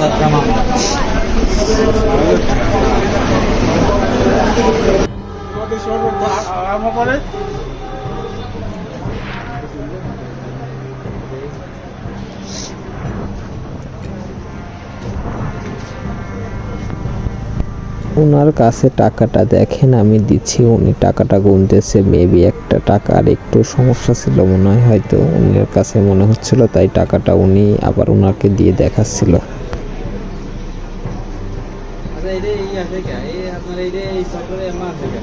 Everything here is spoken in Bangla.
যাত্রা মামলা। ওনার কাছে টাকাটা দেখেন আমি দিচ্ছি, উনি টাকাটা গুনতেছে। মেবি একটা টাকার একটু সমস্যা ছিল মনে হয়, হয়তো উনার কাছে মনে হচ্ছিল, তাই টাকাটা উনি আবার ওনাকে দিয়ে দেখাচ্ছিল। আচ্ছা এই আছে কে এই আপনার এই চক্রে মাছ আছে